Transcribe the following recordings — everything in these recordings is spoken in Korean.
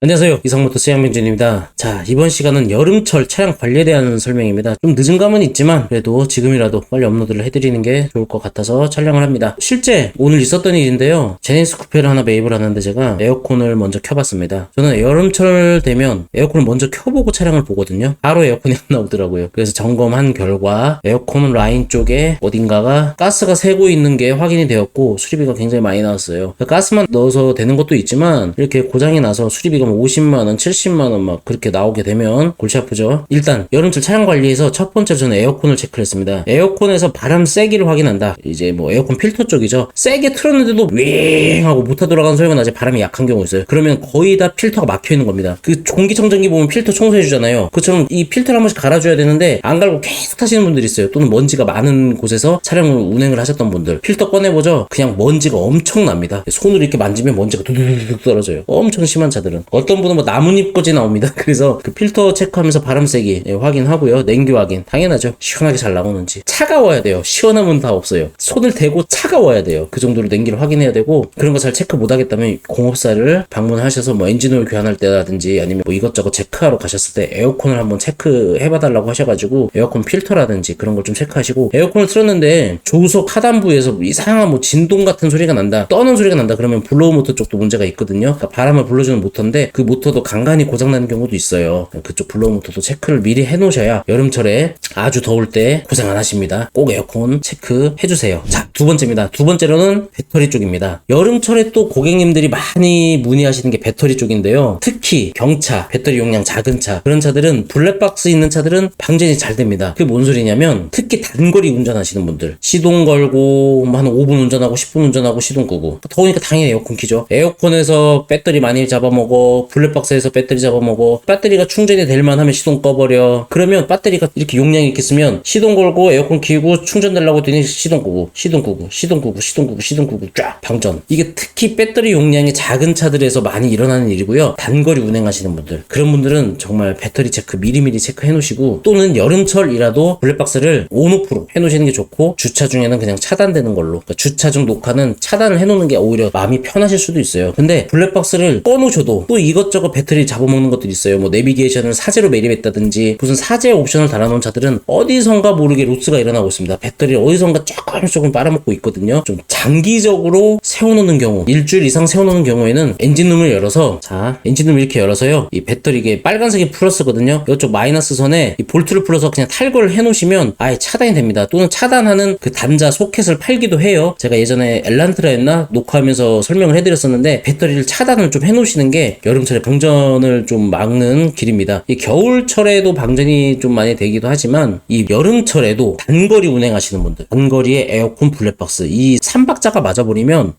안녕하세요. 이상모터스 양병준입니다. 자, 이번 시간은 여름철 차량 관리에 대한 설명입니다. 좀 늦은 감은 있지만 그래도 지금이라도 빨리 업로드를 해드리는 게 좋을 것 같아서 촬영을 합니다. 실제 오늘 있었던 일인데요. 제네시스 쿠페를 하나 매입을 하는데 제가 에어컨을 먼저 켜봤습니다. 저는 여름철 되면 에어컨을 먼저 켜보고 차량을 보거든요. 바로 에어컨이 안 나오더라고요. 그래서 점검한 결과 에어컨 라인 쪽에 어딘가가 가스가 새고 있는 게 확인이 되었고 수리비가 굉장히 많이 나왔어요. 가스만 넣어서 되는 것도 있지만 이렇게 고장이 나서 수리비가 50만원, 70만원 막 그렇게 나오게 되면 골치 아프죠. 일단 여름철 차량 관리에서 첫 번째로 저는 에어컨을 체크를 했습니다. 에어컨에서 바람 세기를 확인한다. 이제 뭐 에어컨 필터 쪽이죠. 세게 틀었는데도 윙 하고 모터 돌아가는 소리가 나지 바람이 약한 경우 있어요. 그러면 거의 다 필터가 막혀 있는 겁니다. 그 공기청정기 보면 필터 청소해 주잖아요. 그처럼 이 필터를 한 번씩 갈아줘야 되는데 안 갈고 계속 타시는 분들이 있어요. 또는 먼지가 많은 곳에서 차량을 운행을 하셨던 분들 필터 꺼내보죠. 그냥 먼지가 엄청납니다. 손으로 이렇게 만지면 먼지가 두두두둑 떨어져요. 엄청 심한 차들은 어떤 분은 뭐 나뭇잎까지 나옵니다. 그래서 그 필터 체크하면서 바람 세기 확인하고요. 냉기 확인 당연하죠. 시원하게 잘 나오는지. 차가워야 돼요. 시원하면 다 없어요. 손을 대고 차가워야 돼요. 그 정도로 냉기를 확인해야 되고 그런 거 잘 체크 못 하겠다면 공업사를 방문하셔서 뭐 엔진오일 교환할 때라든지 아니면 뭐 이것저것 체크하러 가셨을 때 에어컨을 한번 체크해봐 달라고 하셔가지고 에어컨 필터라든지 그런 걸 좀 체크하시고 에어컨을 틀었는데 조수석 하단부에서 이상한 뭐 진동 같은 소리가 난다. 떠는 소리가 난다. 그러면 블로우 모터 쪽도 문제가 있거든요. 그러니까 바람을 불러주는 모터인데 그 모터도 간간히 고장나는 경우도 있어요. 그쪽 블로우 모터도 체크를 미리 해놓으셔야 여름철에 아주 더울 때 고생 안 하십니다. 꼭 에어컨 체크해주세요. 자, 두 번째입니다. 두 번째로는 배터리 쪽입니다. 여름철에 또 고객님들이 많이 문의하시는 게 배터리 쪽인데요. 특히 경차, 배터리 용량 작은 차 그런 차들은 블랙박스 있는 차들은 방전이 잘 됩니다. 그게 뭔 소리냐면 특히 단거리 운전하시는 분들 시동 걸고 한 5분 운전하고 10분 운전하고 시동 끄고 더우니까 당연히 에어컨 켜죠. 에어컨에서 배터리 많이 잡아먹어. 블랙박스에서 배터리 잡아먹어. 배터리가 충전이 될만 하면 시동 꺼버려. 그러면 배터리가 이렇게 용량이 이렇게 쓰면 시동 걸고 에어컨 켜고 충전되려고 했더니 시동 끄고 시동 끄고 시동 끄고 시동 끄고 시동 끄고 쫙 방전. 이게 특히 배터리 용량이 작은 차들에서 많이 일어나는 일이고요. 단거리 운행하시는 분들 그런 분들은 정말 배터리 체크 미리미리 체크해 놓으시고 또는 여름철이라도 블랙박스를 온오프로 해 놓으시는 게 좋고 주차 중에는 그냥 차단되는 걸로. 그러니까 주차 중 녹화는 차단을 해 놓는 게 오히려 마음이 편하실 수도 있어요. 근데 블랙박스를 꺼 놓으셔도 또 이것저것 배터리 잡아먹는 것들이 있어요. 뭐 내비게이션을 사제로 매립했다든지 무슨 사제 옵션을 달아놓은 차들은 어디선가 모르게 로스가 일어나고 있습니다. 배터리를 어디선가 조금 빨아먹고 있거든요. 좀 장기적으로 세워놓는 경우 일주일 이상 세워놓는 경우에는 엔진룸을 열어서 자 엔진룸 이렇게 열어서요. 이 배터리 이게 빨간색이 플러스거든요. 이쪽 마이너스 선에 이 볼트를 풀어서 그냥 탈거를 해놓으시면 아예 차단이 됩니다. 또는 차단하는 그 단자 소켓을 팔기도 해요. 제가 예전에 엘란트라였나 녹화하면서 설명을 해드렸었는데 배터리를 차단을 좀 해놓으시는 게 여름철에 방전을 좀 막는 길입니다. 이 겨울철에도 방전이 좀 많이 되기도 하지만 이 여름철에도 단거리 운행하시는 분들 단거리에 에어컨 블랙박스 이 3박자가 맞아버리면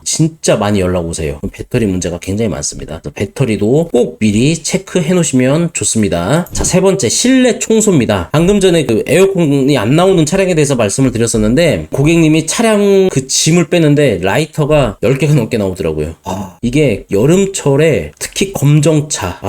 진짜 많이 연락 오세요. 배터리 문제가 굉장히 많습니다. 배터리도 꼭 미리 체크해 놓으시면 좋습니다. 자, 세 번째 실내 청소입니다. 방금 전에 그 에어컨이 안 나오는 차량에 대해서 말씀을 드렸었는데 고객님이 차량 그 짐을 빼는데 라이터가 10개가 넘게 나오더라고요. 이게 여름철에 특히 검정차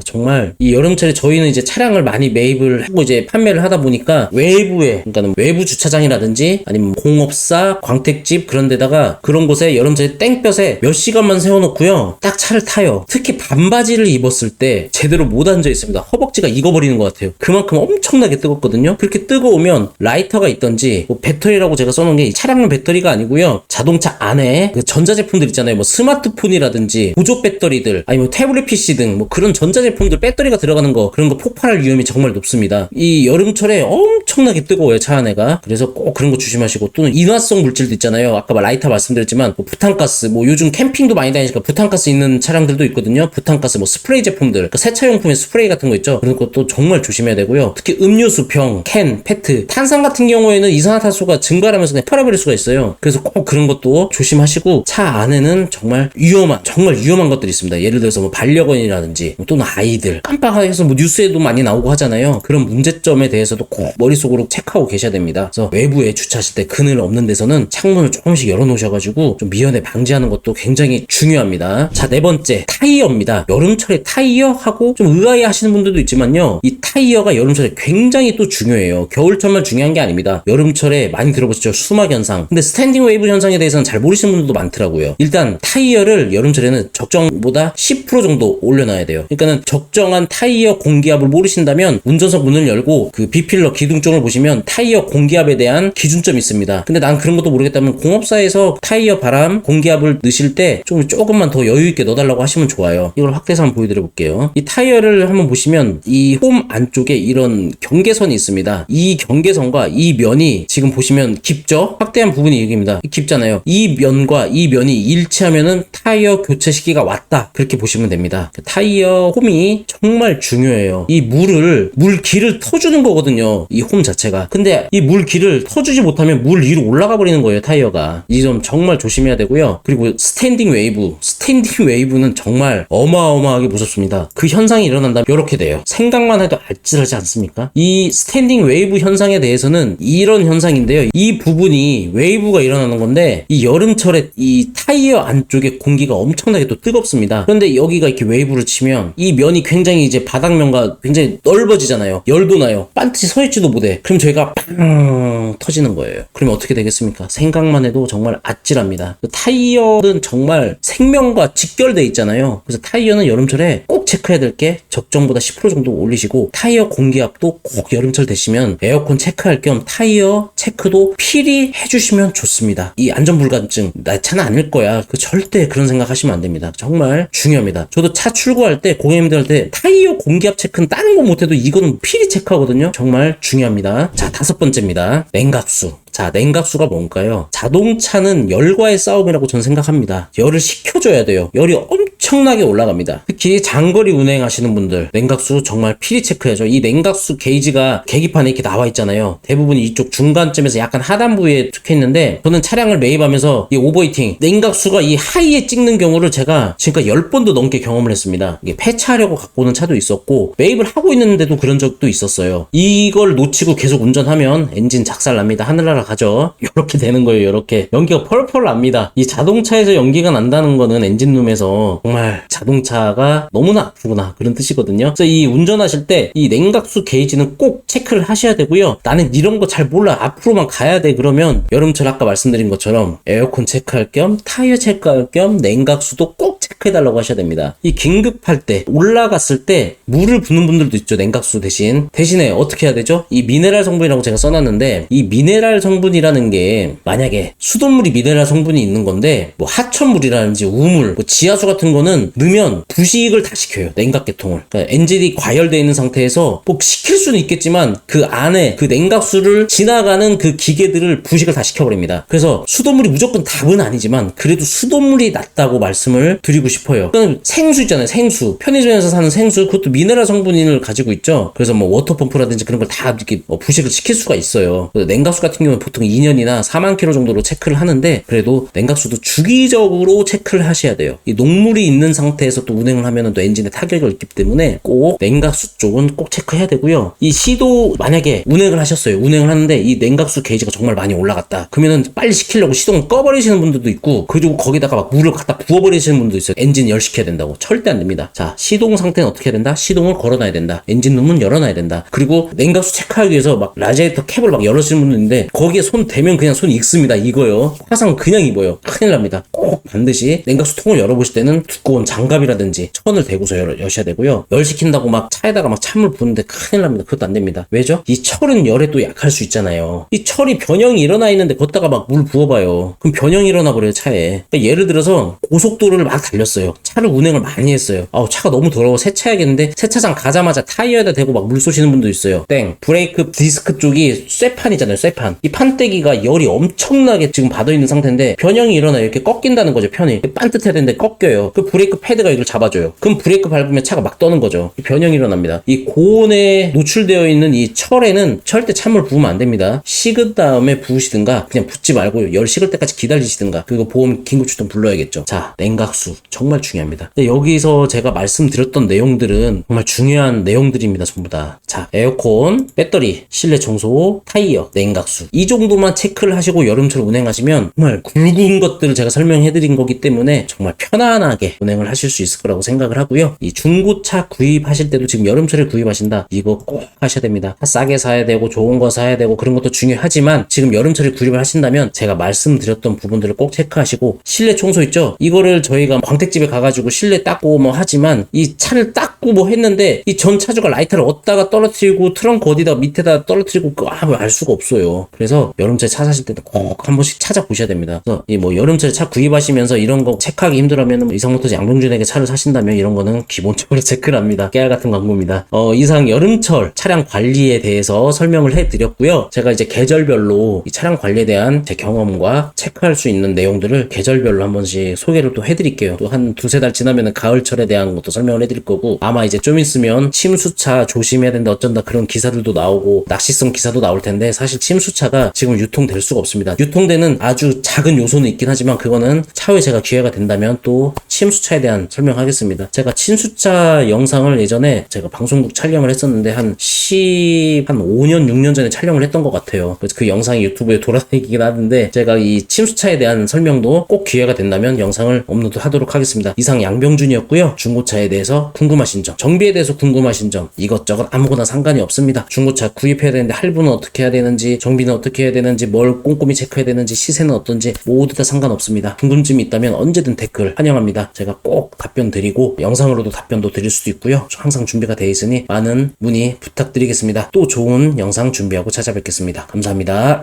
정말 이 여름철에 저희는 이제 차량을 많이 매입을 하고 이제 판매를 하다 보니까 외부에 그러니까 외부 주차장이라든지 아니면 공업사 광택집 그런 데다가 그런 곳에 여름철에 땡볕에 몇 시간만 세워놓고요 딱 차를 타요. 특히 반바지를 입었을 때 제대로 못 앉아 있습니다. 허벅지가 익어버리는 것 같아요. 그만큼 엄청나게 뜨겁거든요. 그렇게 뜨거우면 라이터가 있던지 뭐 배터리라고 제가 써놓은 게 차량용 배터리가 아니고요 자동차 안에 그 전자제품들 있잖아요. 뭐 스마트폰이라든지 보조 배터리들 아니면 태블릿 PC 등 뭐 그런 전자제품들 배터리가 들어가는 거 그런 거 폭발할 위험이 정말 높습니다. 이 여름철에 엄청나게 뜨거워요 차 안에가. 그래서 꼭 그런 거 조심하시고 또는 인화성 물질도 있잖아요. 아까 라이터 말씀드렸지만 뭐 부탄가스 뭐 요즘 캠핑도 많이 다니니까 부탄가스 있는 차량들도 있거든요. 부탄가스 뭐 스프레이 제품들 그러니까 세차용품에 스프레이 같은 거 있죠. 그런 것도 정말 조심해야 되고요. 특히 음료수 병, 캔, 페트 탄산 같은 경우에는 이산화탄소가 증발하면서 그냥 펄어버릴 수가 있어요. 그래서 꼭 그런 것도 조심하시고 차 안에는 정말 위험한 것들이 있습니다. 예를 들어서 뭐 반려견이라든지 또는 아이들 깜빡해서 뭐 뉴스에도 많이 나오고 하잖아요. 그런 문제점에 대해서도 꼭 머릿속으로 체크하고 계셔야 됩니다. 그래서 외부에 주차하실 때 그늘 없는 데서는 창문을 조금씩 열어놓으셔가지고 좀 미연에 방지하는 것도 굉장히 중요합니다. 자, 네 번째 타이어입니다. 여름철에 타이어하고 좀 의아해 하시는 분들도 있지만요. 이 타이어가 여름철에 굉장히 또 중요해요. 겨울철만 중요한 게 아닙니다. 여름철에 많이 들어보시죠? 수막 현상. 근데 스탠딩 웨이브 현상에 대해서는 잘 모르시는 분들도 많더라고요. 일단 타이어를 여름철에는 적정보다 적정보다 10% 정도 올려놔야 돼요. 그러니까는 적정한 타이어 공기압을 모르신다면 운전석 문을 열고 그 B필러 기둥쪽을 보시면 타이어 공기압에 대한 기준점이 있습니다. 근데 난 그런 것도 모르겠다면 공업사에서 타이어 바람 공기압을 넣으실 때 조금만 더 여유 있게 넣어달라고 하시면 좋아요. 이걸 확대해서 한번 보여드려 볼게요. 이 타이어를 한번 보시면 이 홈 안쪽에 이런 경계선이 있습니다. 이 경계선과 이 면이 지금 보시면 깊죠? 확대한 부분이 여기입니다. 깊잖아요. 이 면과 이 면이 일치하면은 타이어 교체 시기가 왔다. 그렇게 보시면 됩니다. 타이어 홈이 정말 중요해요. 이 물길을 터주는 거거든요. 이 홈 자체가. 근데 이 물길을 터주지 못하면 물 위로 올라가 버리는 거예요, 타이어가. 이 점 정말 조심해야 되고요. 그리고 스탠딩 웨이브는 정말 어마어마하게 무섭습니다. 그 현상이 일어난다면 이렇게 돼요. 생각만 해도 아찔하지 않습니까? 이 스탠딩 웨이브 현상에 대해서는 이런 현상인데요. 이 부분이 웨이브가 일어나는 건데 이 여름철에 이 타이어 안쪽에 공기가 엄청나게 또 뜨겁습니다. 그런데 여기가 이렇게 웨이브를 치면 이 면이 굉장히 이제 바닥면과 굉장히 넓어지잖아요. 열도 나요. 반드시 서 있지도 못해. 그럼 저희가 빵 터지는 거예요. 그러면 어떻게 되겠습니까? 생각만 해도 정말 아찔합니다. 타이어는 정말 생명과 직결돼 있잖아요. 그래서 타이어는 여름철에 꼭 체크해야 될 게 적정보다 10% 정도 올리시고 타이어 공기압도 꼭 여름철 되시면 에어컨 체크할 겸 타이어 체크도 필히 해주시면 좋습니다. 이 안전불감증 나 차는 아닐 거야. 절대 그런 생각 하시면 안 됩니다. 정말 중요합니다. 저도 차 출고할 때 고객님들한테 타이어 공기압 체크는 다른 거 못해도 이거는 필히 체크하거든요. 정말 중요합니다. 자, 5번째입니다. 냉각수. 자, 냉각수가 뭔가요? 자동차는 열과의 싸움이라고 저는 생각합니다. 열을 식혀줘야 돼요. 열이 엄청나게 올라갑니다. 특히 장거리 운행하시는 분들 냉각수 정말 필히 체크해야죠. 이 냉각수 게이지가 계기판에 이렇게 나와 있잖아요. 대부분 이쪽 중간쯤에서 약간 하단 부위에 찍혀 있는데 저는 차량을 매입하면서 이 오버히팅 냉각수가 이 하이에 찍는 경우를 제가 지금까지 10번도 넘게 경험을 했습니다. 이게 폐차하려고 갖고 오는 차도 있었고 매입을 하고 있는데도 그런 적도 있었어요. 이걸 놓치고 계속 운전하면 엔진 작살납니다. 하늘나라 가죠. 이렇게 되는 거예요. 이렇게 연기가 펄펄 납니다. 이 자동차에서 연기가 난다는 거는 엔진룸에서 정말 자동차가 너무나 아프구나 그런 뜻이거든요. 그래서 이 운전하실 때 이 냉각수 게이지는 꼭 체크를 하셔야 되고요. 나는 이런 거 잘 몰라 앞으로만 가야 돼 그러면 여름철 아까 말씀드린 것처럼 에어컨 체크할 겸 타이어 체크할 겸 냉각수도 꼭 체크해달라고 하셔야 됩니다. 이 긴급할 때 올라갔을 때 물을 붓는 분들도 있죠. 냉각수 대신에 어떻게 해야 되죠? 이 미네랄 성분이라고 제가 써놨는데 이 미네랄 성분이라는 게 만약에 수돗물이 미네랄 성분이 있는 건데 뭐 하천물이라든지 우물 뭐 지하수 같은 거는 넣으면 부식을 다 시켜요. 냉각계통을. 그러니까 엔진이 과열되어 있는 상태에서 뭐 식힐 수는 있겠지만 그 안에 그 냉각수를 지나가는 그 기계들을 부식을 다 시켜버립니다. 그래서 수돗물이 무조건 답은 아니지만 그래도 수돗물이 낫다고 말씀을 드리고 싶어요. 그럼 생수 있잖아요. 생수. 편의점에서 사는 생수 그것도 미네랄 성분을 가지고 있죠. 그래서 뭐 워터펌프라든지 그런 걸 다 이렇게 부식을 시킬 수가 있어요. 냉각수 같은 경우는 보통 2년이나 4만 킬로 정도로 체크를 하는데 그래도 냉각수도 주기적으로 체크를 하셔야 돼요. 이 녹물이 있는 상태에서 또 운행을 하면 또 엔진에 타격을 입기 때문에 꼭 냉각수 쪽은 꼭 체크해야 되고요. 이 시도 만약에 운행을 하셨어요. 운행을 하는데 이 냉각수 게이지가 정말 많이 올라갔다. 그러면은 빨리 식히려고 시동을 꺼버리시는 분들도 있고 그리고 거기다가 막 물을 갖다 부어버리시는 분도 있어요. 엔진 열시켜야 된다고. 절대 안 됩니다. 자, 시동 상태는 어떻게 해야 된다? 시동을 걸어놔야 된다. 엔진 룸은 열어놔야 된다. 그리고 냉각수 체크하기 위해서 막 라디에이터 캡을 막 열어주시는 분도 있는데 거기에 손 대면 그냥 손 익습니다. 이거요. 화상 그냥 입어요. 큰일 납니다. 꼭 반드시 냉각수 통을 열어보실 때는 두꺼운 장갑이라든지 천을 대고서 여셔야 되고요. 열 시킨다고 막 차에다가 막 찬물 부는데 큰일 납니다. 그것도 안 됩니다. 왜죠? 이 철은 열에 또 약할 수 있잖아요. 이 철이 변형이 일어나 있는데 걷다가 막 물 부어봐요. 그럼 변형이 일어나 버려요. 차에. 그러니까 예를 들어서 고속도로를 막 달렸어요. 차를 운행을 많이 했어요. 차가 너무 더러워 세차해야겠는데 세차장 가자마자 타이어에다 대고 막 물 쏘시는 분도 있어요. 땡. 브레이크 디스크 쪽이 쇠판이잖아요. 쇠판. 이 판때기가 열이 엄청나게 지금 받아있는 상태인데 변형이 일어나요. 이렇게 꺾인다는 거죠. 편이. 반듯해야 되는데 꺾여요. 그 브레이크 패드가 이걸 잡아줘요. 그럼 브레이크 밟으면 차가 막 떠는 거죠. 변형이 일어납니다. 이 고온에 노출되어 있는 이 철에는 절대 찬물 부으면 안 됩니다. 식은 다음에 부으시든가 그냥 붓지 말고 열 식을 때까지 기다리시든가 그리고 보험 긴급출동 불러야겠죠. 자, 냉각수 정말 중요합니다. 여기서 제가 말씀드렸던 내용들은 정말 중요한 내용들입니다. 전부 다. 자, 에어컨, 배터리, 실내 청소, 타이어, 냉각수 이 정도만 체크를 하시고 여름철 운행하시면 정말 굵은 것들을 제가 설명해 드린 거기 때문에 정말 편안하게 운행을 하실 수 있을 거라고 생각을 하고요. 이 중고차 구입하실 때도 지금 여름철에 구입하신다, 이거 꼭 하셔야 됩니다. 싸게 사야 되고 좋은 거 사야 되고 그런 것도 중요하지만 지금 여름철에 구입을 하신다면 제가 말씀드렸던 부분들을 꼭 체크하시고, 실내 청소 있죠? 이거를 저희가 광택집에 가가지고 실내 닦고 뭐 하지만 이 차를 닦고 뭐 했는데 이 전 차주가 라이터를 어디다가 떨어뜨리고 트렁크 어디다 밑에다 떨어뜨리고 알 수가 없어요. 그래서 여름철에 차 사실 때도 꼭 한 번씩 찾아보셔야 됩니다. 그래서 이 뭐 여름철에 차 구입하시면서 이런 거 체크하기 힘들어하면 이상모터즈 양병준에게 차를 사신다면 이런 거는 기본적으로 체크를 합니다. 깨알 같은 광고입니다. 이상 여름철 차량 관리에 대해서 설명을 해드렸고요. 제가 이제 계절별로 이 차량 관리에 대한 제 경험과 체크할 수 있는 내용들을 계절별로 한 번씩 소개를 또 해드릴게요. 또 한 두세 달 지나면은 가을철에 대한 것도 설명을 해드릴 거고, 아마 이제 좀 있으면 침수차 조심해야 된다 어쩐다 그런 기사들도 나오고 낚시성 기사도 나올 텐데, 사실 침수차가 지금 유통될 수가 없습니다. 유통되는 아주 작은 요소는 있긴 하지만 그거는 차후에 제가 기회가 된다면 또 침수차에 대한 설명하겠습니다. 제가 침수차 영상을 예전에 제가 방송국 촬영을 했었는데 한 5년 6년 전에 촬영을 했던 것 같아요. 그래서 그 영상이 유튜브에 돌아다니긴 하는데, 제가 이 침수차에 대한 설명도 꼭 기회가 된다면 영상을 업로드 하도록 하겠습니다. 이상 양병준이었고요. 중고차에 대해서 궁금하신 점, 정비에 대해서 궁금하신 점, 이것저것 아무거나 상관이 없습니다. 중고차 구입해야 되는데 할부는 어떻게 해야 되는지, 정비는 어떻게 해야 되는지, 뭘 꼼꼼히 체크해야 되는지, 시세는 어떤지 모두 다 상관없습니다. 궁금증이 있다면 언제든 댓글 환영합니다. 제가 꼭 답변 드리고 영상으로도 답변도 드릴 수도 있고요. 항상 준비가 되어 있으니 많은 문의 부탁드리겠습니다. 또 좋은 영상 준비하고 찾아뵙겠습니다. 감사합니다.